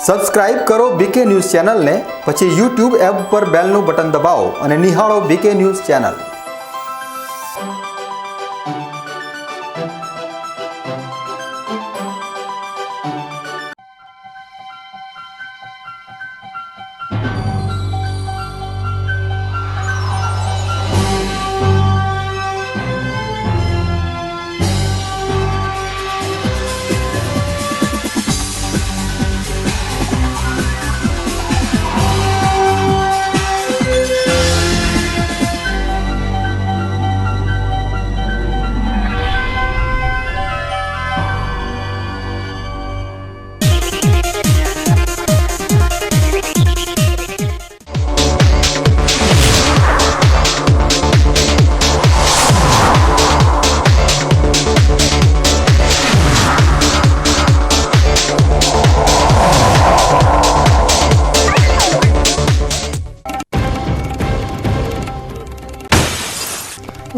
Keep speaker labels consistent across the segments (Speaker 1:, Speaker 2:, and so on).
Speaker 1: Subscribe કરો બીકે news ચેનલને, પછી YouTube એપ પર બેલનું બટન દબાવો અને નિહાળો બીકે ન્યૂઝ ચેનલ।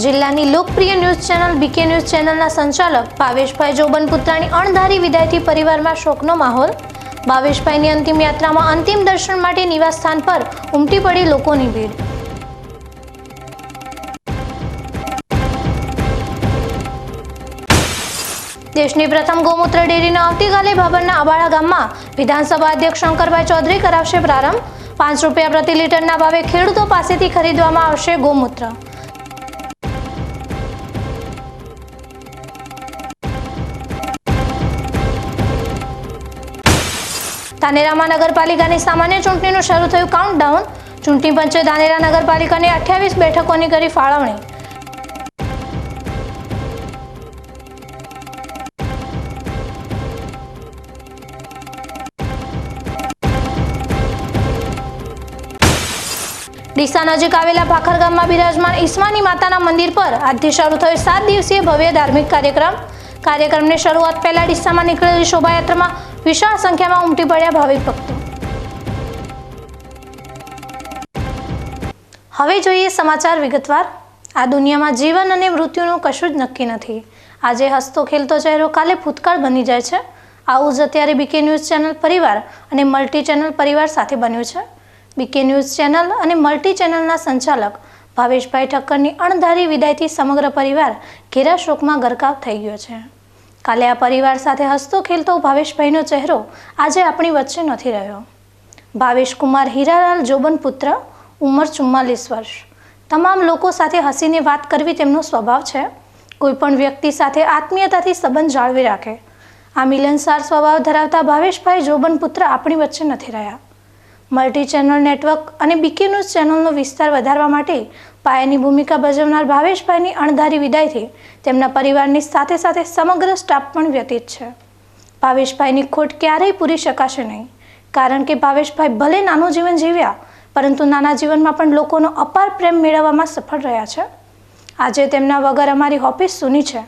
Speaker 2: જિલ્લાની લોકપ્રિય ન્યૂઝ ચેનલ બીકે ન્યૂઝ ચેનલના સંચાલક ભાવેશભાઈ જોબનપુત્રાની અણધારી વિદાયથી પરિવારમાં શોકનો માહોલ। ભાવેશભાઈની અંતિમ યાત્રામાં અંતિમ દર્શન માટે નિવાસસ્થાન પર ઉમટી પડી લોકોની ભીડ। દેશની પ્રથમ ગૌમૂત્ર ડેરીના આવતીકાલે ભાભરના અબાળા ગામમાં વિધાનસભા અધ્યક્ષ શંકરભાઈ ચૌધરી કરાવશે પ્રારંભ। 5 રૂપિયા પ્રતિ લીટરના ભાવે ખેડૂતો પાસેથી ખરીદવામાં આવશે ગૌમૂત્ર। ધાનેરામાં નગરપાલિકાની સામાન્ય ચૂંટણીનું શરૂ થયું કાઉન્ટડાઉન। ચૂંટણી પંચે ધાનેરા નગરપાલિકાની 28 બેઠકોની કરી ફાળવણી। ડીસા નજીક આવેલા ભાખર ગામમાં બિરાજમાન ઈસ્માની માતાના મંદિર પર આજથી શરૂ થયો 7 દિવસીય ભવ્ય ધાર્મિક કાર્યક્રમની શરૂઆત પહેલા ડીસામાં નીકળેલી શોભાયાત્રામાં વિશાળ સંખ્યામાં ઉમટી પડ્યા ભાવિક ભક્તો। હવે જોઈએ સમાચાર વિગતવાર। આ દુનિયામાં જીવન અને મૃત્યુનું કશું જ નક્કી નથી। આજે હસતો ખેલતો ચહેરો કાલે ભૂતકાળ બની જાય છે। આવું જ અત્યારે બીકે ન્યૂઝ ચેનલ પરિવાર અને મલ્ટી ચેનલ પરિવાર સાથે બન્યું છે। બીકે ન્યૂઝ ચેનલ અને મલ્ટી ચેનલના સંચાલક ભાવેશભાઈ ઠક્કરની અણધારી વિદાયથી સમગ્ર પરિવાર ઘેરા શોકમાં ગરકાવ થઈ ગયો છે। કાલે આ પરિવાર સાથે હસતો ખેલતો ભાવેશભાઈનો ચહેરો આજે આપણી વચ્ચે નથી રહ્યો। ભાવેશ કુમાર હીરાલાલ જોબનપુત્ર, ઉંમર 44 વર્ષ। તમામ લોકો સાથે હસીને વાત કરવી તેમનો સ્વભાવ છે। કોઈ પણ વ્યક્તિ સાથે આત્મીયતાથી સંબંધ જાળવી રાખે। આ મિલનસાર સ્વભાવ ધરાવતા ભાવેશભાઈ જોબનપુત્ર આપણી વચ્ચે નથી રહ્યા। મલ્ટી ચેનલ નેટવર્ક અને બીકે ન્યૂઝ ચેનલનો વિસ્તાર વધારવા માટે પાયાની ભૂમિકા ભજવનાર ભાવેશભાઈની અણધારી વિદાયથી તેમના પરિવારની સાથે સાથે સમગ્ર સ્ટાફ પણ વ્યતીત છે। ભાવેશભાઈની ખોટ ક્યારેય પૂરી શકાશે નહીં, કારણ કે ભાવેશભાઈ ભલે નાનું જીવન જીવ્યા, પરંતુ નાના જીવનમાં પણ લોકોનો અપાર પ્રેમ મેળવવામાં સફળ રહ્યા છે। આજે તેમના વગર અમારી ઓફિસ સૂની છે।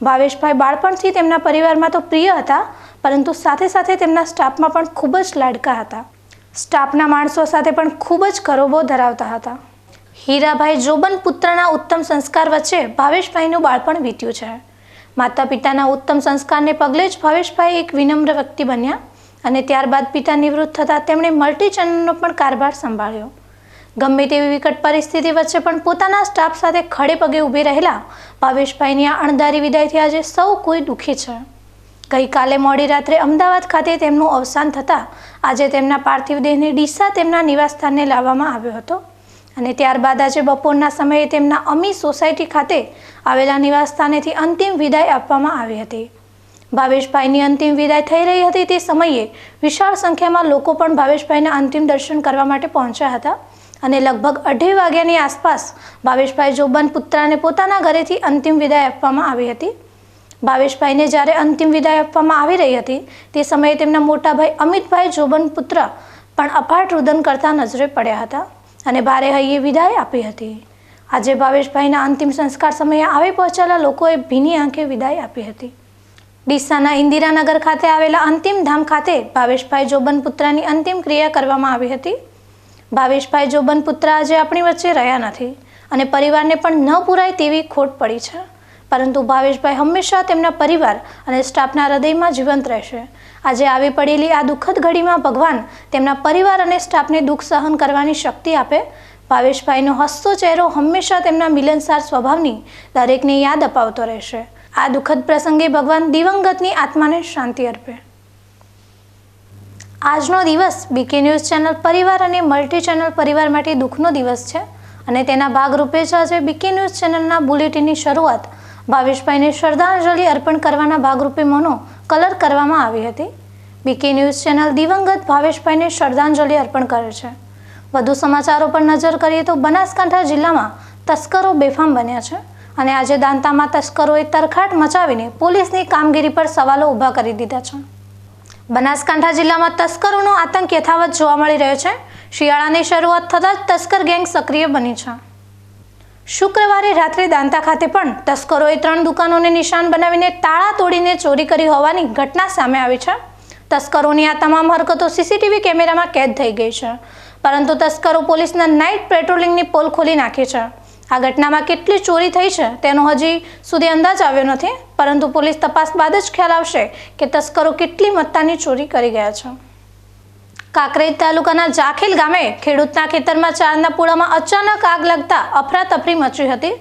Speaker 2: ભાવેશભાઈ બાળપણથી તેમના પરિવારમાં તો પ્રિય હતા, પરંતુ સાથે સાથે તેમના સ્ટાફમાં પણ ખૂબ જ લાડકા હતા। સ્ટાફના માણસો સાથે પણ ખૂબ જ કરોબો ધરાવતા હતા। હીરાભાઈ જોબનપુત્રના ઉત્તમ સંસ્કાર વચ્ચે ભાવેશભાઈનું બાળપણ વીત્યું છે। માતા પિતાના ઉત્તમ સંસ્કારને પગલે જ ભાવેશભાઈ એક વિનમ્ર વ્યક્તિ બન્યા અને ત્યારબાદ પિતા નિવૃત્ત થતાં તેમણે મલ્ટી ચેનલનો પણ કારભાર સંભાળ્યો। ગમે તેવી વિકટ પરિસ્થિતિ વચ્ચે પણ પોતાના સ્ટાફ સાથે ખડે પગે ઊભી રહેલા ભાવેશભાઈની આ અણધારી વિદાયથી આજે સૌ કોઈ દુઃખી છે। ગઈકાલે મોડી રાત્રે અમદાવાદ ખાતે તેમનું અવસાન થતાં આજે તેમના પાર્થિવ દેહને ડીસા તેમના નિવાસસ્થાને લાવવામાં આવ્યો હતો અને ત્યારબાદ આજે બપોરના સમયે તેમના અમી સોસાયટી ખાતે આવેલા નિવાસસ્થાનેથી અંતિમ વિદાય આપવામાં આવી હતી। ભાવેશભાઈની અંતિમ વિદાય થઈ રહી હતી તે સમયે વિશાળ સંખ્યામાં લોકો પણ ભાવેશભાઈના અંતિમ દર્શન કરવા માટે પહોંચ્યા હતા અને લગભગ 2:30 વાગ્યાની આસપાસ ભાવેશભાઈ જોબનપુત્રાને પોતાના ઘરેથી અંતિમ વિદાય આપવામાં આવી હતી। ભાવેશભાઈને જ્યારે અંતિમ વિદાય આપવામાં આવી રહી હતી તે સમયે તેમના મોટા ભાઈ અમિતભાઈ જોબનપુત્ર પણ અપાર રુદન કરતા નજરે પડ્યા હતા અને ભારે હૈયે વિદાય આપી હતી। આજે ભાવેશભાઈના અંતિમ સંસ્કાર સમયે આવી પહોંચેલા લોકોએ ભીની આંખે વિદાય આપી હતી। ડીસાના ઇન્દિરાનગર ખાતે આવેલા અંતિમ ધામ ખાતે ભાવેશભાઈ જોબનપુત્રાની અંતિમ ક્રિયા કરવામાં આવી હતી। ભાવેશભાઈ જોબનપુત્ર આજે આપણી વચ્ચે રહ્યા નથી અને પરિવારને પણ ન પૂરાય તેવી ખોટ પડી છે, પરંતુ ભાવેશભાઈ હંમેશા તેમના પરિવાર અને સ્ટાફના હૃદયમાં જીવંત રહેશે. આજે આવી પડેલી આ દુઃખદ ઘડીમાં ભગવાન તેમના પરિવાર અને સ્ટાફને દુઃખ સહન કરવાની શક્તિ આપે. ભાવેશભાઈનો હસતો ચહેરો હંમેશા તેમના મિલનસાર સ્વભાવની દરેકને યાદ અપાવતો રહેશે. આ દુઃખદ પ્રસંગે ભગવાન દિવંગતની આત્માને શાંતિ અર્પે. આજનો દિવસ બીકે ન્યૂઝ ચેનલ પરિવાર અને મલ્ટી ચેનલ પરિવાર માટે દુઃખનો દિવસ છે અને તેના ભાગરૂપે જ આજે બીકે ન્યૂઝ ચેનલના બુલેટિનની શરૂઆત ભાવેશભાઈને શ્રદ્ધાંજલિ અર્પણ કરવાના ભાગરૂપે મોનો કલર કરવામાં આવી હતી. બીકે ન્યૂઝ ચેનલ દિવંગત ભાવેશભાઈને શ્રદ્ધાંજલિ અર્પણ કરે છે. વધુ સમાચારો પર નજર કરીએ તો બનાસકાંઠા જિલ્લામાં તસ્કરો બેફામ બન્યા છે અને આજે દાંતામાં તસ્કરોએ તરખાટ મચાવીને પોલીસની કામગીરી પર સવાલો ઊભા કરી દીધા છે. બનાસકાંઠા જિલ્લામાં તસ્કરોનો આતંક યથાવત જોવા મળી રહ્યો છે. શિયાળાની શરૂઆત થતાં જ તસ્કર ગેંગ સક્રિય બની છે. શુક્રવારે રાત્રે દાંતા ખાતે પણ તસ્કરોએ 3 દુકાનોને નિશાન બનાવીને તાળા તોડીને ચોરી કરી હોવાની ઘટના સામે આવી છે. તસ્કરોની આ તમામ હરકતો સીસીટીવી કેમેરામાં કેદ થઈ ગઈ છે, પરંતુ તસ્કરો પોલીસના નાઇટ પેટ્રોલિંગની પોલ ખોલી નાખી છે. આ ઘટનામાં કેટલી ચોરી થઈ છે તેનો હજી સુધી અંદાજ આવ્યો નથી, પરંતુ પોલીસ તપાસ બાદ જ ખ્યાલ આવશે કે તસ્કરો કેટલી મત્તાની ચોરી કરી ગયા છે. કાંકરેજ તાલુકાના જાખેલ ગામે ખેડૂતના ખેતરમાં ચારના પૂળામાં અચાનક આગ લાગતા અફરાતફરી મચી હતી.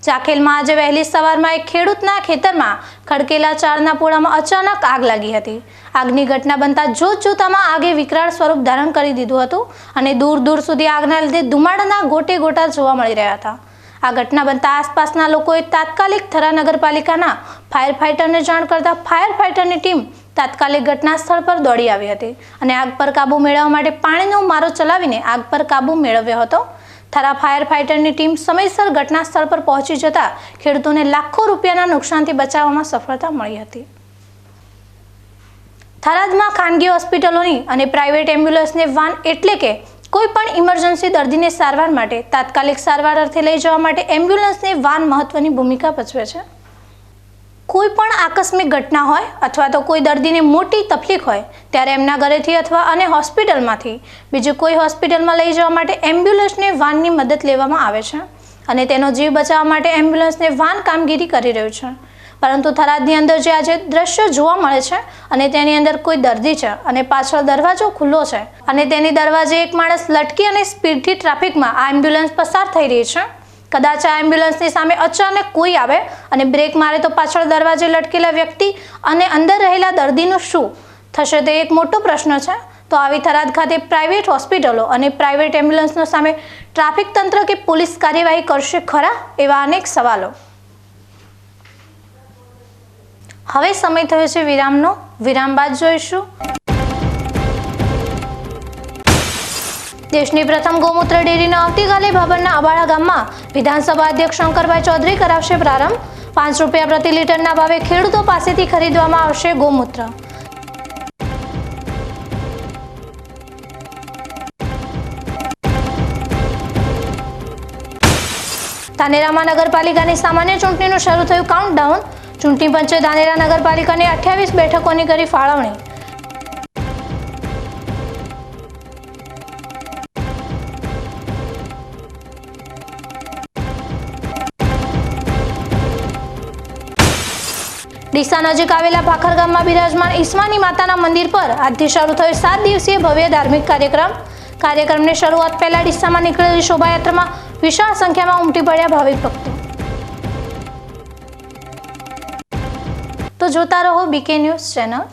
Speaker 2: જાખેલમાં આજે વહેલી સવારમાં એક ખેડૂતના ખેતરમાં ખડકેલા ચારના પૂળામાં અચાનક આગ લાગી હતી. આગની ઘટના બનતા જોતજોતામાં આગે વિકરાળ સ્વરૂપ ધારણ કરી દીધું હતું અને દૂર દૂર સુધી આગના લીધે ધુમાડાના ગોટે ગોટા જોવા મળી રહ્યા હતા. આ ઘટના બનતા આસપાસના લોકોએ તાત્કાલિક થરા નગરપાલિકાના ફાયર ફાઇટરને જાણ કરતા ફાયર ફાઇટરની ટીમ તાત્કાલિક ઘટના સ્થળ પર દોડી આવી હતી અને આગ પર કાબૂ મેળવવા માટે પાણીનો મારો ચલાવીને આગ પર કાબૂ મેળવ્યો હતો. થરા ફાયર ફાઇટરની ટીમ સમયસર ઘટના સ્થળ પર પહોંચી જતા ખેડૂતોને લાખો રૂપિયાના નુકસાનથી બચાવવામાં સફળતા મળી હતી. થરાદમાં ખાનગી હોસ્પિટલોની અને પ્રાઇવેટ એમ્બ્યુલન્સને વાન એટલે કે કોઈ પણ ઇમરજન્સી દર્દીને સારવાર માટે તાત્કાલિક સારવાર અર્થે લઈ જવા માટે એમ્બ્યુલન્સની વાન મહત્વની ભૂમિકા ભજવે છે. કોઈ પણ આકસ્મિક ઘટના હોય અથવા તો કોઈ દર્દીને મોટી તકલીફ હોય ત્યારે એમના ઘરેથી અથવા અને હોસ્પિટલમાંથી બીજી કોઈ હોસ્પિટલમાં લઈ જવા માટે એમ્બ્યુલન્સને વાનની મદદ લેવામાં આવે છે અને તેનો જીવ બચાવવા માટે એમ્બ્યુલન્સને વાન કામગીરી કરી રહ્યું છે. પરંતુ થરાદની અંદર જે આજે દ્રશ્ય જોવા મળે છે અને તેની અંદર કોઈ દર્દી છે અને પાછળ દરવાજો ખુલ્લો છે અને તેની દરવાજે એક માણસ લટકી અને સ્પીડથી ટ્રાફિકમાં આ એમ્બ્યુલન્સ પસાર થઈ રહી છે. કદાચ આ એમ્બ્યુલન્સની સામે અચાનક કોઈ આવે અને બ્રેક મારે તો પાછળ દરવાજે લટકેલા વ્યક્તિ અને અંદર રહેલા દર્દીનું શું થશે તે એક મોટો પ્રશ્ન છે. તો આવી થરાદ ખાતે પ્રાઇવેટ હોસ્પિટલો અને પ્રાઇવેટ એમ્બ્યુલન્સનો સામે ટ્રાફિક તંત્ર કે પોલીસ કાર્યવાહી કરશે ખરા? એવા અનેક સવાલો. હવે સમય થયો છે વિરામનો. વિરામ બાદ જોઈશું દેશની પ્રથમ ગૌમૂત્ર ડેરીનો આવતીકાલે ભાભરના અબાળા ગામમાં વિધાનસભા અધ્યક્ષ શંકરભાઈ ચૌધરી કરાવશે પ્રારંભ. 5 રૂપિયા પ્રતિ લીટરના ભાવે ખેડૂતો પાસેથી ખરીદવામાં આવશે ગૌમૂત્ર. ધાનેરામાં નગરપાલિકાની સામાન્ય ચૂંટણીનું શરૂ થયું કાઉન્ટડાઉન. ચૂંટણી પંચે ધાનેરા નગરપાલિકાની 28 બેઠકોની કરી ફાળવણી. ડીસા નજીક આવેલા ભાખર ગામમાં બિરાજમાન ઈસ્માની માતાના મંદિર પર આજથી શરૂ થયો 7 દિવસીય ભવ્ય ધાર્મિક કાર્યક્રમ. કાર્યક્રમની શરૂઆત પહેલા ડીસામાં નીકળેલી શોભાયાત્રામાં વિશાળ સંખ્યામાં ઉમટી પડ્યા ભાવિક ભક્તો. તો જોતા રહો BK news channel.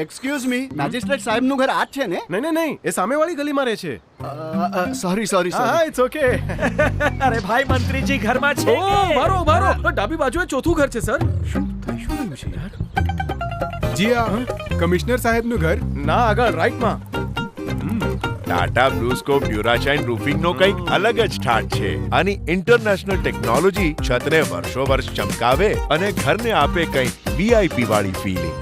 Speaker 3: Excuse me, magistrate સાહેબનું ઘર આ જ છે ને?
Speaker 4: નહીં એ સામેવાળી ગલીમાં રહે છે.
Speaker 3: સોરી
Speaker 4: હા ઇટ્સ ઓકે.
Speaker 5: અરે ભાઈ મંત્રીજી ઘરમાં છે
Speaker 4: ઓ મારો ડાબી બાજુએ ચોથું ઘર છે સર. શું થયું છે યાર?
Speaker 6: જી આ કમિશનર સાહેબનું ઘર
Speaker 4: ના આગળ રાઈટમાં.
Speaker 7: ટાટા બ્લુસ્કોપ ડ્યુરાશાઇન રૂફિંગ નો કંઈક અલગ જ ઠાઠ છે. આની ઇન્ટરનેશનલ ટેકનોલોજી છતને વર્ષો વર્ષ ચમકાવે અને ઘરને આપે કંઈક વીઆઈપી વાળી ફીલિંગ.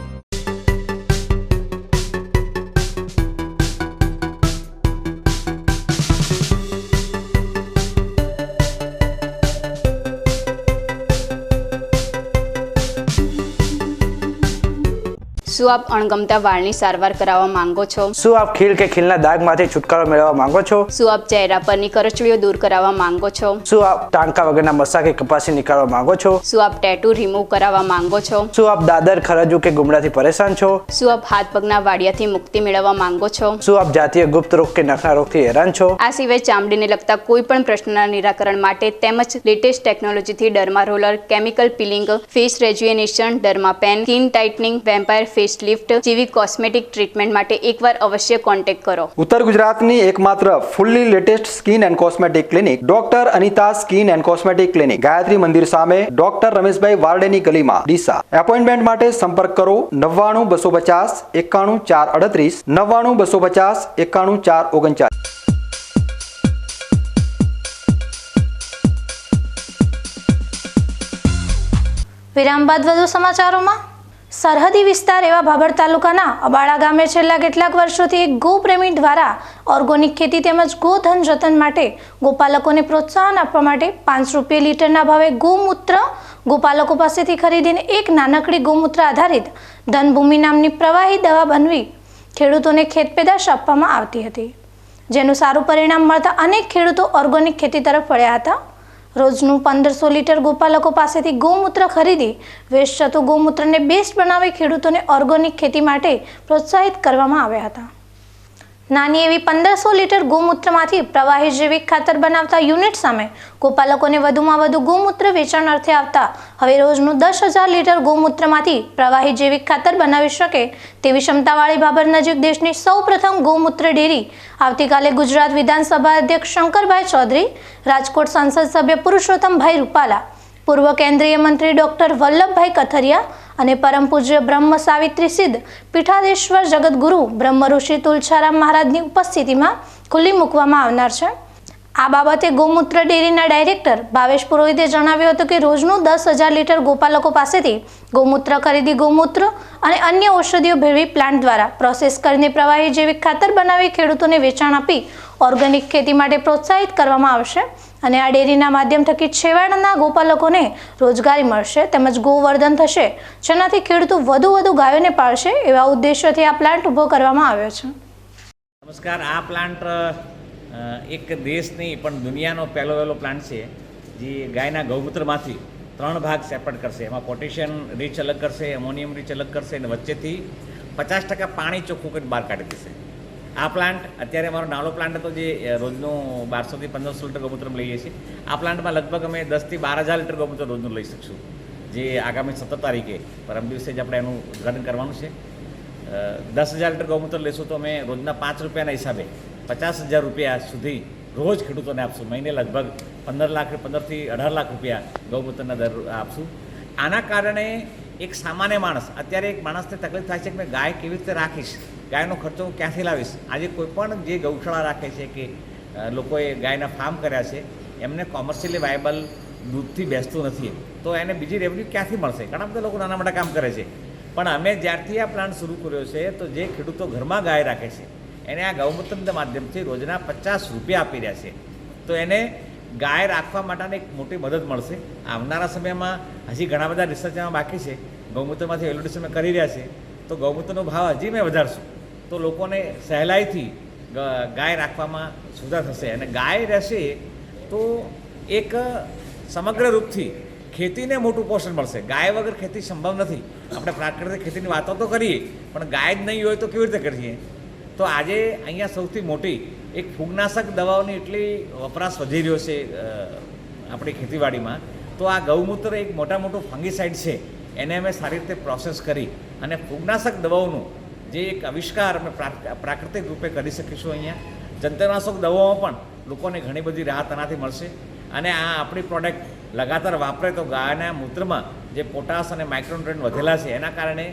Speaker 8: શું આપ અણગમતા વાળની સારવાર કરાવવા માંગો છો?
Speaker 9: શું આપ ખીલ કે ખીલના દાગમાંથી છુટકારો મેળવવા માંગો છો?
Speaker 8: શું આપ ચહેરા પરની કરચલીઓ દૂર કરાવવા માંગો છો?
Speaker 9: શું આપ ટાંકા વગરના મસા કે કપાસી નીકાળવા માંગો છો?
Speaker 8: શું આપ ટેટુ રિમૂવ કરાવવા માંગો છો?
Speaker 9: શું આપ દાદર ખરજુ કે ગુમડાથી પરેશાન છો?
Speaker 8: શું આપ હાથ પગના વાડિયાથી મુક્તિ મેળવવા માંગો છો?
Speaker 9: શું આપ જાતીય ગુપ્ત રોગ કે નખના રોગથી હેરાન છો?
Speaker 8: આ સિવાય ચામડીને લગતા કોઈ પણ પ્રશ્નના નિરાકરણ માટે તેમજ લેટેસ્ટ ટેકનોલોજીથી derma roller, chemical peeling, face rejuvenation, derma pen, skin tightening, vampire face lift જેવી કોસ્મેટિક ટ્રીટમેન્ટ માટે એકવાર અવશ્ય કોન્ટેક્ટ કરો.
Speaker 1: ઉત્તર ગુજરાતની એકમાત્ર fully latest skin and cosmetic clinic doctor Anita skin and cosmetic clinic, Gayatri Mandir સામે, ડોક્ટર રમેશભાઈ વારડેની ગલીમાં, ડીસા. એપોઇન્ટમેન્ટ માટે સંપર્ક કરો 99 250 91 438, 99 250 91 439.
Speaker 2: વિરામ બાદ વધુ સમાચારોમાં. સરહદી વિસ્તાર એવા ભાભર તાલુકાના અબાળા ગામે છેલ્લા કેટલાક વર્ષોથી એક ગોપ્રેમી દ્વારા ઓર્ગોનિક ખેતી તેમજ ગોધન જતન માટે ગોપાલકોને પ્રોત્સાહન આપવા માટે 5 રૂપિયા લીટરના ભાવે ગૌમૂત્ર ગોપાલકો પાસેથી ખરીદીને એક નાનકડી ગૌમૂત્ર આધારિત ધનભૂમિ નામની પ્રવાહી દવા બનવી ખેડૂતોને ખેતપેદાશ આપવામાં આવતી હતી, જેનું સારું પરિણામ મળતા અનેક ખેડૂતો ઓર્ગોનિક ખેતી તરફ વળ્યા હતા. રોજનું 1500 લીટર ગોપાલકો પાસેથી ગૌમૂત્ર ખરીદી વેસ્ટ થતું ગૌમૂત્રને બેસ્ટ બનાવી ખેડૂતોને ઓર્ગોનિક ખેતી માટે પ્રોત્સાહિત કરવામાં આવ્યા હતા. નાની એવી 1500 લીટર ગૌમૂત્રમાંથી પ્રવાહી જૈવિક ખાતર બનાવતા યુનિટ સામે ગોપાલકોને વધુમાં વધુ ગૌમૂત્ર વેચાણ અર્થે આવતા હવે રોજનું 10,000 લીટર ગૌમૂત્રમાંથી પ્રવાહી જૈવિક ખાતર બનાવી શકે તેવી ક્ષમતાવાળી ભાભર નજીક દેશની સૌપ્રથમ ગૌમૂત્ર ડેરી આવતીકાલે ગુજરાત વિધાનસભા અધ્યક્ષ શંકરભાઈ ચૌધરી, રાજકોટ સંસદ સભ્ય પુરુષોત્તમભાઈ રૂપાલા, પૂર્વ કેન્દ્રીય મંત્રી ડોક્ટર વલ્લભભાઈ કથરિયા અને પરમ પૂજ્ય બ્રહ્મ સાવિત્રી સિદ્ધ પીઠાધીશ્વર જગતગુરુ બ્રહ્મ ઋષિ તુલસારામ મહારાજની ઉપસ્થિતિમાં ખુલ્લી મૂકવામાં આવનાર છે. આ બાબતે ગૌમૂત્ર ડેરીના ડાયરેક્ટર ભાવેશ પુરોહિતે જણાવ્યું હતું કે રોજનું 10,000 લીટર ગોપાલકો પાસેથી ગૌમૂત્ર ખરીદી ગૌમૂત્ર અને અન્ય ઔષધિઓ ભેળવી પ્લાન્ટ દ્વારા પ્રોસેસ કરીને પ્રવાહી જૈવિક ખાતર બનાવી ખેડૂતોને વેચાણ આપી ઓર્ગેનિક ખેતી માટે પ્રોત્સાહિત કરવામાં આવશે અને આ ડેરીના માધ્યમ થકી છેવાડાના ગોપાલકોને રોજગારી મળશે તેમજ ગોવર્ધન થશે, જેનાથી ખેડૂતો વધુ ગાયોને પાળશે. એવા ઉદ્દેશ્યોથી આ પ્લાન્ટ ઊભો કરવામાં આવ્યો છે.
Speaker 5: નમસ્કાર. આ પ્લાન્ટ એક દેશની પણ દુનિયાનો પહેલો પ્લાન્ટ છે જે ગાયના ગૌમૂત્રમાંથી 3 ભાગ સેપરેટ કરશે. એમાં પોટેશિયમ રીચ અલગ કરશે, એમોનિયમ રીચ અલગ કરશે અને વચ્ચેથી 50% પાણી ચોખ્ખું કરીને બહાર કાઢી દેશે. આ પ્લાન્ટ અત્યારે અમારો નાનો પ્લાન્ટ હતો જે રોજનું 1200 થી 1500 લીટર ગૌમૂત્ર લઈએ છીએ. આ પ્લાન્ટમાં લગભગ અમે 10,000 થી 12,000 લીટર ગૌમૂત્ર રોજનું લઈ શકશું, જે આગામી 17 તારીખે પરમ દિવસે જ આપણે એનું ઉદ્ઘાટન કરવાનું છે. 10,000 લીટર ગૌમૂત્ર લેશું તો અમે રોજના 5 રૂપિયાના હિસાબે 50,000 રૂપિયા સુધી રોજ ખેડૂતોને આપશું. મહિને લગભગ 15 થી 18 લાખ રૂપિયા ગૌમૂત્રના દર આપશું. આના કારણે એક સામાન્ય માણસ, અત્યારે એક માણસને તકલીફ થાય છે કે મેં ગાય કેવી રીતે રાખીશ, ગાયનો ખર્ચો હું ક્યાંથી લાવીશ. આજે કોઈ પણ જે ગૌશાળા રાખે છે કે લોકોએ ગાયના ફાર્મ કર્યા છે એમને કોમર્શિયલી વાયબલ દૂધથી બેસતું નથી, તો એને બીજી રેવન્યુ ક્યાંથી મળશે? ઘણા બધા લોકો નાના મોટા કામ કરે છે. પણ અમે જ્યારથી આ પ્લાન્ટ શરૂ કર્યો છે તો જે ખેડૂતો ઘરમાં ગાય રાખે છે એને આ ગૌમૂત્રના માધ્યમથી રોજના 50 રૂપિયા આપી રહ્યા છે, તો એને ગાય રાખવા માટેની એક મોટી મદદ મળશે. આવનારા સમયમાં હજી ઘણા બધા રિસર્ચ એમાં બાકી છે, ગૌમૂત્રમાંથી વેલિડેશન અમે કરી રહ્યા છે, તો ગૌમૂત્રનો ભાવ હજી મેં વધારશું તો લોકોને સહેલાઈથી ગાય રાખવામાં સુધાર થશે અને ગાય રહેશે તો એક સમગ્ર રૂપથી ખેતીને મોટું પોષણ મળશે. ગાય વગર ખેતી સંભવ નથી. આપણે પ્રાકૃતિક ખેતીની વાતો તો કરીએ પણ ગાય જ નહીં હોય તો કેવી રીતે કરીએ? તો આજે અહીંયા સૌથી મોટી એક ફૂગનાશક દવાઓની એટલી વપરાશ વધી રહ્યો છે આપણી ખેતીવાડીમાં, તો આ ગૌમૂત્ર એક મોટું ફંગીસાઇડ છે, એને અમે સારી રીતે પ્રોસેસ કરી અને ફૂગનાશક દવાઓનું જે એક આવિષ્કાર અમે પ્રાકૃતિક રૂપે કરી શકીશું. અહીંયા જંતુનાશક દવાઓમાં પણ લોકોને ઘણી બધી રાહત આનાથી મળશે અને આ આપણી પ્રોડક્ટ લગાતાર વાપરે તો ગાયના મૂત્રમાં જે પોટાશ અને માઇક્રોન્યુટ્રન્ટ વધેલા છે એના કારણે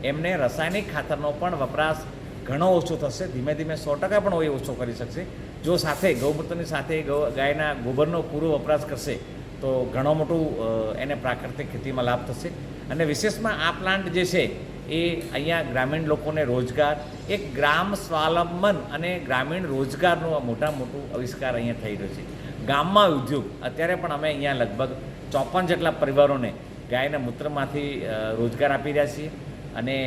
Speaker 5: એમને રાસાયણિક ખાતરનો પણ વપરાશ ઘણો ઓછો થશે. ધીમે ધીમે 100% પણ એ ઓછો કરી શકશે. જો સાથે ગૌમૂત્રની સાથે ગાયના ગોબરનો પૂરો વપરાશ કરશે તો ઘણો મોટું એને પ્રાકૃતિક ખેતીમાં લાભ થશે. અને વિશેષમાં આ પ્લાન્ટ જે છે એ અહીંયા ગ્રામીણ લોકોને રોજગાર, એક ગ્રામ સ્વાવલંબન અને ગ્રામીણ રોજગારનું મોટું આવિષ્કાર અહીંયા થઈ રહ્યો છે. ગામમાં ઉદ્યોગ, અત્યારે પણ અમે અહીંયા લગભગ 54 જેટલા પરિવારોને ગાયના મૂત્રમાંથી રોજગાર આપી રહ્યા છીએ. અને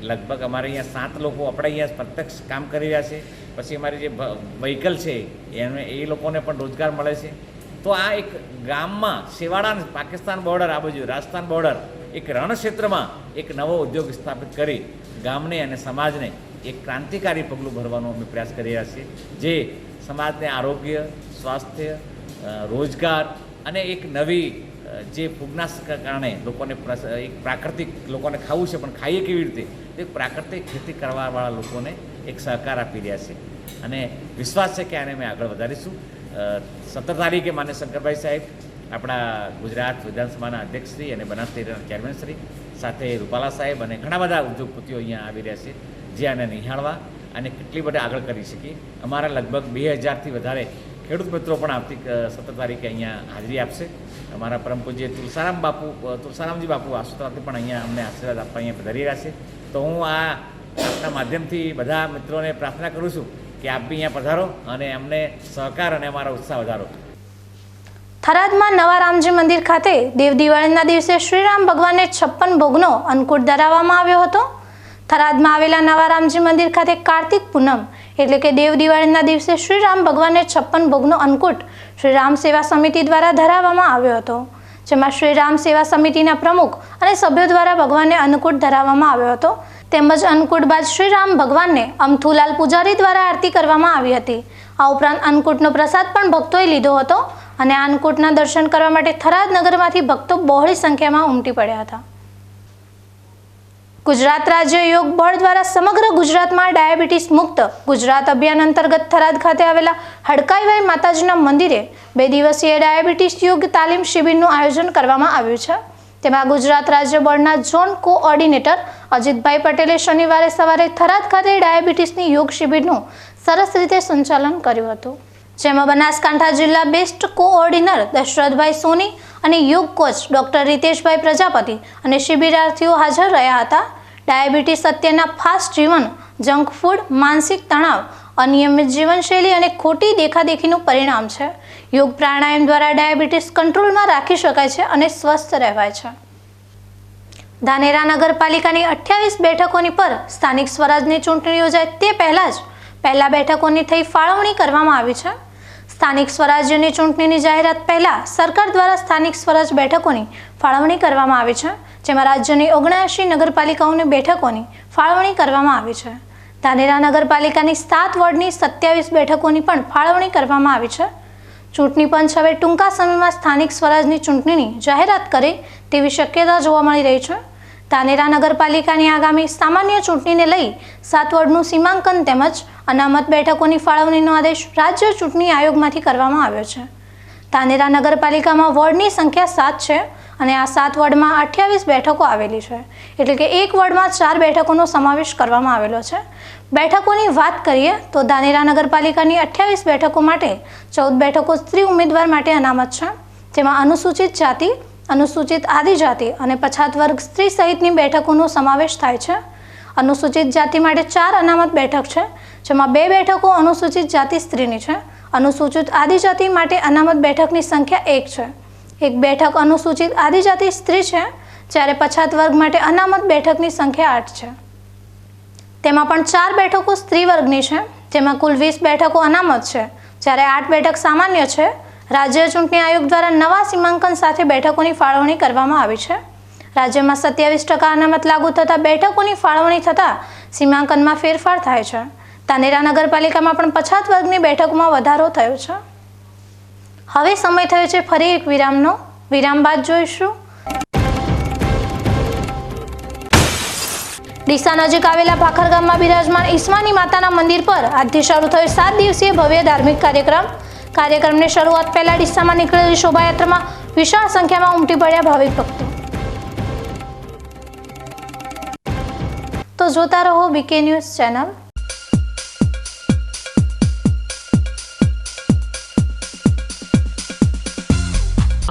Speaker 5: લગભગ અમારે અહીંયા 7 લોકો આપણે અહીંયા પ્રત્યક્ષ કામ કરી રહ્યા છે. પછી અમારી જે વ્હીકલ છે એ લોકોને પણ રોજગાર મળે છે. તો આ એક ગામમાં શેવાળા પાકિસ્તાન બોર્ડર, આ બાજુ રાજસ્થાન બોર્ડર, એક રણક્ષેત્રમાં એક નવો ઉદ્યોગ સ્થાપિત કરી ગામને અને સમાજને એક ક્રાંતિકારી પગલું ભરવાનો અમે પ્રયાસ કરી રહ્યા છીએ, જે સમાજને આરોગ્ય, સ્વાસ્થ્ય, રોજગાર અને એક નવી જે ફૂગના કારણે લોકોને એક પ્રાકૃતિક, લોકોને ખાવું છે પણ ખાઈએ કેવી રીતે, તે પ્રાકૃતિક ખેતી કરવાવાળા લોકોને એક સહકાર આપી રહ્યા છે. અને વિશ્વાસ છે કે આને અમે આગળ વધારીશું. 17 તારીખે માન્ય શંકરભાઈ સાહેબ, આપણા ગુજરાત વિધાનસભાના અધ્યક્ષશ્રી અને બનાસ ડેરીના ચેરમેનશ્રી સાથે રૂપાલા સાહેબ અને ઘણા બધા ઉદ્યોગપતિઓ અહીંયા આવી રહ્યા છે, જે આને નિહાળવા અને કેટલી બધી આગળ કરી શકીએ. અમારા લગભગ 2000થી વધારે ખેડૂત મિત્રો પણ આવતી 17 તારીખે અહીંયા હાજરી આપશે. અમારા પરમ પૂજ્ય તુલસારામજી બાપુ આશુતોષથી પણ અહીંયા અમને આશીર્વાદ આપવા અહીંયા પધારી રહ્યા છે. તો હું આપના માધ્યમથી બધા મિત્રોને પ્રાર્થના કરું છું કે આપ બી અહીંયા પધારો અને અમને સહકાર અને અમારા ઉત્સાહ વધારો.
Speaker 2: થરાદમાં નવા રામજી મંદિર ખાતે દેવ દિવાળીના દિવસે શ્રીરામ ભગવાનને 56 ભોગનો અન્નકૂટ ધરાવવામાં આવ્યો હતો. થરાદમાં આવેલા નવા રામજી મંદિર ખાતે કાર્તિક પૂનમ એટલે કે દેવ દિવાળીના દિવસે શ્રીરામ ભગવાનને 56 ભોગનો અન્નકૂટ શ્રી રામ સેવા સમિતિ દ્વારા ધરાવવામાં આવ્યો હતો, જેમાં શ્રી રામ સેવા સમિતિના પ્રમુખ અને સભ્યો દ્વારા ભગવાનને અન્નકૂટ ધરાવવામાં આવ્યો હતો. તેમજ અન્નકૂટ બાદ શ્રી રામ ભગવાનને અમથુલાલ પૂજારી દ્વારા આરતી કરવામાં આવી હતી. આ ઉપરાંત અન્નકૂટનો પ્રસાદ પણ ભક્તોએ લીધો હતો અને આ અન્નકૂટના દર્શન કરવા માટે થરાદ નગરમાંથી ભક્તો બહોળી સંખ્યામાં ઉમટી પડ્યા હતા. ગુજરાત રાજ્ય યોગ બોર્ડ દ્વારા સમગ્ર ગુજરાતમાં ડાયાબિટીસ મુક્ત ગુજરાત અભિયાન અંતર્ગત થરાદ ખાતે આવેલા હડકાઈભાઈ માતાજીના મંદિરે 2 દિવસીય ડાયાબિટીસ યોગ તાલીમ શિબિરનું આયોજન કરવામાં આવ્યું છે. તેમાં ગુજરાત રાજ્ય બોર્ડના ઝોન કોઓર્ડિનેટર અજીતભાઈ પટેલે શનિવારે સવારે થરાદ ખાતે ડાયાબિટીસની યોગ શિબિરનું સરસ રીતે સંચાલન કર્યું હતું, જેમાં બનાસકાંઠા જિલ્લા બેસ્ટ કોઓર્ડિનેટર દશરથભાઈ સોની અને યોગ કોચ ડોક્ટર રીતેશભાઈ પ્રજાપતિ અને શિબિરાર્થીઓ હાજર રહ્યા હતા. ડાયાબિટીસ અત્યારના ફાસ્ટ જીવન, જંક ફૂડ, માનસિક તણાવ, અનિયમિત જીવનશૈલી અને ખોટી દેખાદેખીનું પરિણામ છે. યોગ પ્રાણાયામ દ્વારા ડાયાબિટીસ કંટ્રોલમાં રાખી શકાય છે અને સ્વસ્થ રહેવાય છે. ધાનેરા નગરપાલિકાની 28 બેઠકોની પર સ્થાનિક સ્વરાજની ચૂંટણી યોજાય તે પહેલા બેઠકોની થઈ ફાળવણી કરવામાં આવી છે. સ્થાનિક સ્વરાજ્યની ચૂંટણીની જાહેરાત પહેલા સરકાર દ્વારા સ્થાનિક સ્વરાજ બેઠકોની ફાળવણી કરવામાં આવી છે, જેમાં રાજ્યની 79 નગરપાલિકાઓની બેઠકોની ફાળવણી કરવામાં આવી છે. ધાનેરા નગરપાલિકાની 7 વોર્ડની 27 બેઠકોની પણ ફાળવણી કરવામાં આવી છે. ચૂંટણી પંચ હવે ટૂંકા સમયમાં સ્થાનિક સ્વરાજની ચૂંટણીની જાહેરાત કરે તેવી શક્યતા જોવા મળી રહી છે. ધાનેરા નગરપાલિકાની આગામી સામાન્ય ચૂંટણીને લઈ 7 વોર્ડનું સીમાંકન તેમજ અનામત બેઠકોની ફાળવણીનો આદેશ રાજ્ય ચૂંટણી આયોગમાંથી કરવામાં આવ્યો છે. ધાનેરા નગરપાલિકામાં વોર્ડની સંખ્યા 7 છે અને આ 7 વોર્ડમાં 28 બેઠકો આવેલી છે, એટલે કે એક વોર્ડમાં 4 બેઠકોનો સમાવેશ કરવામાં આવેલો છે. બેઠકોની વાત કરીએ તો ધાનેરા નગરપાલિકાની 28 બેઠકો માટે 14 બેઠકો સ્ત્રી ઉમેદવાર માટે અનામત છે, જેમાં અનુસૂચિત જાતિ, અનુસૂચિત આદિજાતિ અને પછાત વર્ગ સ્ત્રી સહિતની બેઠકોનો સમાવેશ થાય છે. અનુસૂચિત જાતિ માટે 4 અનામત બેઠક છે, જેમાં 2 બેઠકો અનુસૂચિત જાતિ સ્ત્રીની છે. અનુસૂચિત આદિજાતિ માટે અનામત બેઠકની સંખ્યા 1 છે. એક બેઠક અનુસૂચિત આદિજાતિ સ્ત્રી છે, જ્યારે પછાત વર્ગ માટે અનામત બેઠકની સંખ્યા 8 છે. તેમાં પણ 4 બેઠકો સ્ત્રી વર્ગની છે, જેમાં કુલ 20 બેઠકો અનામત છે, જ્યારે 8 બેઠક સામાન્ય છે. રાજ્ય ચૂંટણી આયોગ દ્વારા નવા સીમાંકન સાથે બેઠકોની ફાળવણી કરવામાં આવી છે. રાજ્યમાં 27% અનામત લાગુ થતાં બેઠકોની ફાળવણી થતાં સીમાંકનમાં ફેરફાર થાય છે. ધાનેરા નગરપાલિકામાં પણ પછાત વર્ગની બેઠકોમાં વધારો થયો છે. હવે સમય થયો છે ફરી એક વિરામનો. વિરામ બાદ જોઈશું ડીસા નજીક આવેલા ભાખર ગામમાં બિરાજમાન ઈસ્માની માતાના મંદિર પર આજથી શરૂ થયો 7 દિવસીય ભવ્ય ધાર્મિક કાર્યક્રમની શરૂઆત પહેલા ડીસામાં નીકળેલી શોભાયાત્રામાં વિશાળ સંખ્યામાં ઉમટી પડ્યા ભાવિક ભક્તો. તો જોતા રહો બીકે ન્યૂઝ ચેનલ.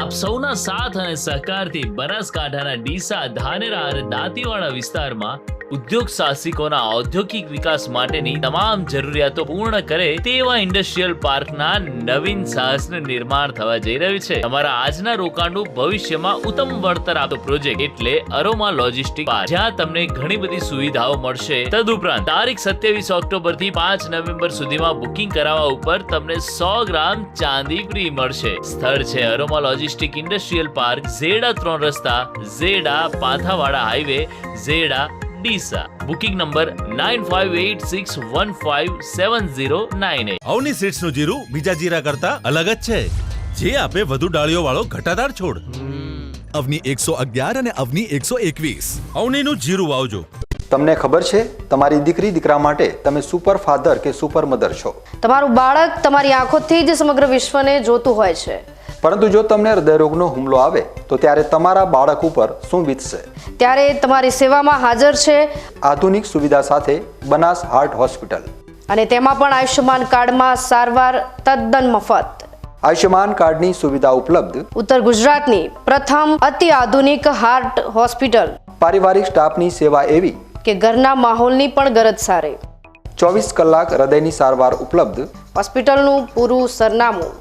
Speaker 10: આપ સૌના સાથ અને સહકારથી બનાસકાંઠાના ડીસા, ધાનેરા અને દાંતીવાડા વિસ્તારમાં ઉદ્યોગ સાહસિકોના ઔદ્યોગિક વિકાસ માટેની તમામ જરૂરિયાતો પૂર્ણ કરે તેવા ઇન્ડસ્ટ્રીયલ પાર્કના નવીન સાહસનું નિર્માણ થવા જઈ રહ્યું છે. તમારા આજના રોકાણનું ભવિષ્યમાં ઉત્તમ વળતર આપતો પ્રોજેક્ટ એટલે અરોમા લોજિસ્ટિક પાર્ક, જ્યાં તમને ઘણી બધી સુવિધાઓ મળશે. તદુપરાંત તારીખ 27 ઓક્ટોબર થી 5 નવેમ્બર સુધીમાં બુકિંગ કરાવવા ઉપર તમને 100 ગ્રામ ચાંદી ફ્રી મળશે. સ્થળ છે Aroma logistic industrial park, Zeda 3 રસ્તા, Zeda Pathawada highway, Zeda Deesa. Booking number 9586157098.
Speaker 11: Avani સીડ્સનું જીરું બીજા જીરા કરતા અલગ જ છે, જે આપે વધુ ડાળીઓ વાળો ઘટાદાર છોડ.
Speaker 3: અવની 111 અને અવની 121.
Speaker 11: અવનીનું જીરું વાવજો.
Speaker 1: તમને ખબર છે તમારી દીકરી દીકરા માટે તમે સુપર ફાધર કે સુપર મધર છો.
Speaker 12: તમારું બાળક તમારી આંખોથી જ સમગ્ર વિશ્વને જોતું હોય છે.
Speaker 1: પરંતુ જો તમને હૃદયરોગનો હુમલો આવે તો ત્યારે તમારા બાળક ઉપર શું વીતશે?
Speaker 12: ત્યારે તમારી સેવામાં હાજર છે
Speaker 1: આધુનિક સુવિધા સાથે બનાસ હાર્ટ હોસ્પિટલ,
Speaker 12: અને તેમાં પણ આયુષ્યમાન કાર્ડમાં સારવાર તદ્દન મફત.
Speaker 1: આયુષ્યમાન કાર્ડની સુવિધા ઉપલબ્ધ.
Speaker 12: ઉત્તર ગુજરાતની પ્રથમ અતિ આધુનિક હાર્ટ હોસ્પિટલ.
Speaker 1: પારિવારિક સ્ટાફની સેવા એવી
Speaker 12: કે ઘરના માહોલની પણ ગરજ સારી.
Speaker 1: 24 કલાક હૃદયની સારવાર ઉપલબ્ધ.
Speaker 12: હોસ્પિટલનું પૂરું સરનામું.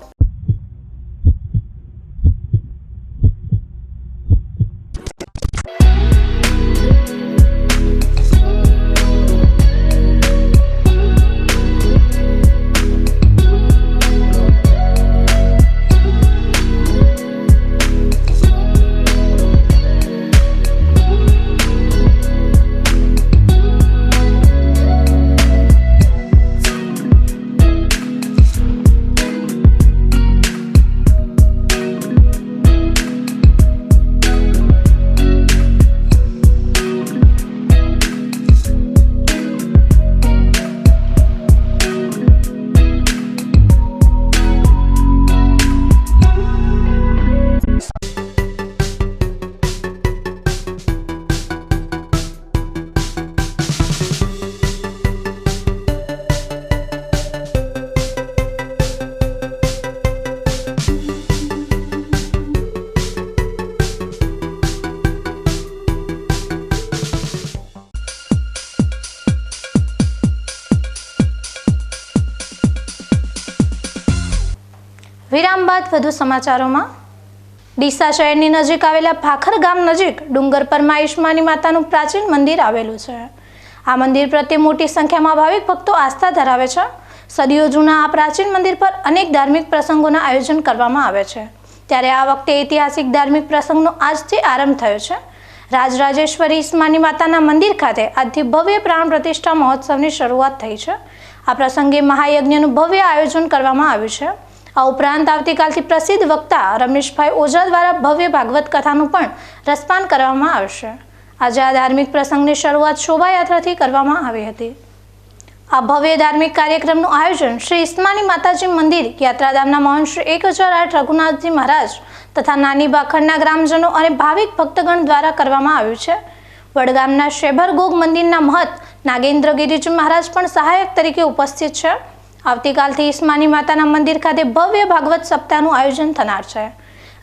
Speaker 2: વિરામ બાદ વધુ સમાચારોમાં. ડીસા શહેરની નજીક આવેલા ભાખર ગામ નજીક ડુંગર પર આયુષ્માની માતાનું પ્રાચીન મંદિર આવેલું છે. આ મંદિર પ્રત્યે મોટી સંખ્યામાં ભાવિક ભક્તો આસ્થા ધરાવે છે. સદીઓ જૂના આ પ્રાચીન મંદિર પર અનેક ધાર્મિક પ્રસંગોના આયોજન કરવામાં આવે છે. ત્યારે આ વખતે ઐતિહાસિક ધાર્મિક પ્રસંગનો આજથી આરંભ થયો છે. રાજરાજેશ્વરી ઈસ્માની માતાના મંદિર ખાતે આજથી ભવ્ય પ્રાણ પ્રતિષ્ઠા મહોત્સવની શરૂઆત થઈ છે. આ પ્રસંગે મહાયજ્ઞનું ભવ્ય આયોજન કરવામાં આવ્યું છે. આ ઉપરાંત આવતીકાલથી પ્રસિદ્ધ વક્તા રમેશભાઈ ઓઝા દ્વારા ભવ્ય ભાગવત કથાનું પણ રસપાન કરવામાં આવશે. આજે આ ધાર્મિક પ્રસંગની શરૂઆત શોભાયાત્રાથી કરવામાં આવી હતી. આ ભવ્ય ધાર્મિક કાર્યક્રમનું આયોજન શ્રી ઈસ્માની માતાજી મંદિર યાત્રાધામના મહંત શ્રી 1008 રઘુનાથજી મહારાજ તથા નાની ભાખરના ગ્રામજનો અને ભાવિક ભક્તગણ દ્વારા કરવામાં આવ્યું છે. વડગામના શેભરગોગ મંદિરના મહંત નાગેન્દ્ર ગિરિજી મહારાજ પણ સહાયક તરીકે ઉપસ્થિત છે. આવતીકાલથી ઈસ્માની માતાના મંદિર ખાતે ભવ્ય ભાગવત સપ્તાહનું આયોજન થનાર છે.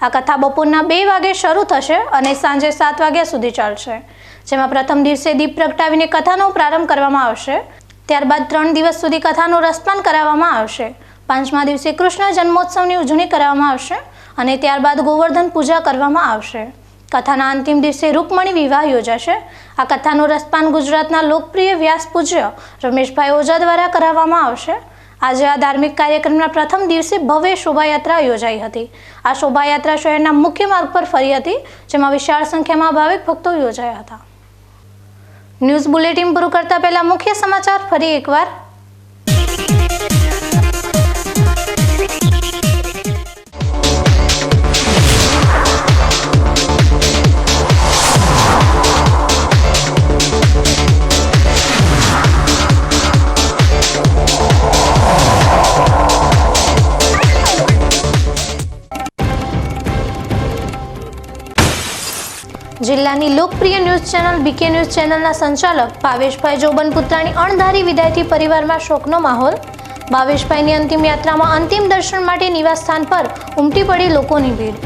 Speaker 2: આ કથા બપોરના 2 વાગે શરૂ થશે અને સાંજે 7 વાગ્યા સુધી ચાલશે, જેમાં પ્રથમ દિવસે દીપ પ્રગટાવીને કથાનો પ્રારંભ કરવામાં આવશે. ત્યારબાદ 3 દિવસ સુધી કથાનું રસપાન કરાવવામાં આવશે. 5મા દિવસે કૃષ્ણ જન્મોત્સવની ઉજવણી કરવામાં આવશે અને ત્યારબાદ ગોવર્ધન પૂજા કરવામાં આવશે. કથાના અંતિમ દિવસે રૂકમણી વિવાહ યોજાશે. આ કથાનું રસપાન ગુજરાતના લોકપ્રિય વ્યાસ પૂજ્ય રમેશભાઈ ઓઝા દ્વારા કરાવવામાં આવશે. આજે આ ધાર્મિક કાર્યક્રમના પ્રથમ દિવસે ભવ્ય શોભાયાત્રા યોજાઈ હતી. આ શોભાયાત્રા શહેરના મુખ્ય માર્ગ પર ફરી હતી, જેમાં વિશાળ સંખ્યામાં ભાવિક ભક્તો યોજાયા હતા. ન્યૂઝ બુલેટિન પૂરું કરતા પહેલા મુખ્ય સમાચાર ફરી એકવાર. જિલ્લાની લોકપ્રિય ન્યૂઝ ચેનલ બીકે ન્યૂઝ ચેનલના સંચાલક ભાવેશભાઈ જોબનપુત્રાની અણધારી વિદાયથી પરિવારમાં શોકનો માહોલ. ભાવેશભાઈની અંતિમ યાત્રામાં અંતિમ દર્શન માટે નિવાસસ્થાન પર ઉમટી પડી લોકોની ભીડ.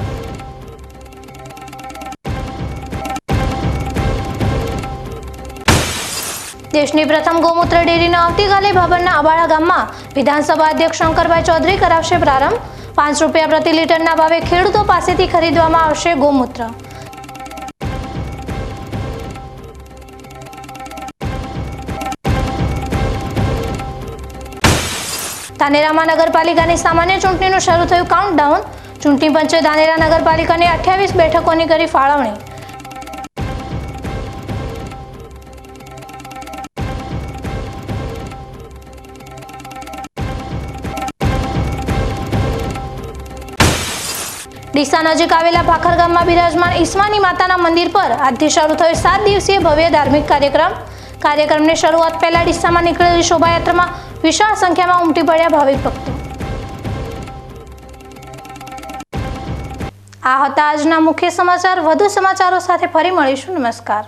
Speaker 2: દેશની પ્રથમ ગૌમૂત્ર ડેરીનો આવતીકાલે ભાભરના અબાળા ગામમાં વિધાનસભા અધ્યક્ષ શંકરભાઈ ચૌધરી કરાવશે પ્રારંભ। 5 રૂપિયા પ્રતિ લીટરના ભાવે ખેડૂતો પાસેથી ખરીદવામાં આવશે ગૌમૂત્ર। ધાનેરામાં નગરપાલિકાની સામાન્ય ચૂંટણીનું શરૂ થયું કાઉન્ટડાઉન। ચૂંટણી પંચે ધાનેરા નગરપાલિકાની 28 બેઠકોની કરી ફાળવણી। ડીસા નજીક આવેલા ભાખર ગામમાં બિરાજમાન ઈસ્માની માતાના મંદિર પર આજથી શરૂ થયો 7 દિવસીય ભવ્ય ધાર્મિક કાર્યક્રમની શરૂઆત પહેલા ડીસામાં નીકળેલી શોભાયાત્રામાં વિશાળ સંખ્યામાં ઉમટી પડ્યા ભાવિક ભક્તો। આ હતા આજના મુખ્ય સમાચાર। વધુ સમાચારો સાથે ફરી મળીશું। નમસ્કાર।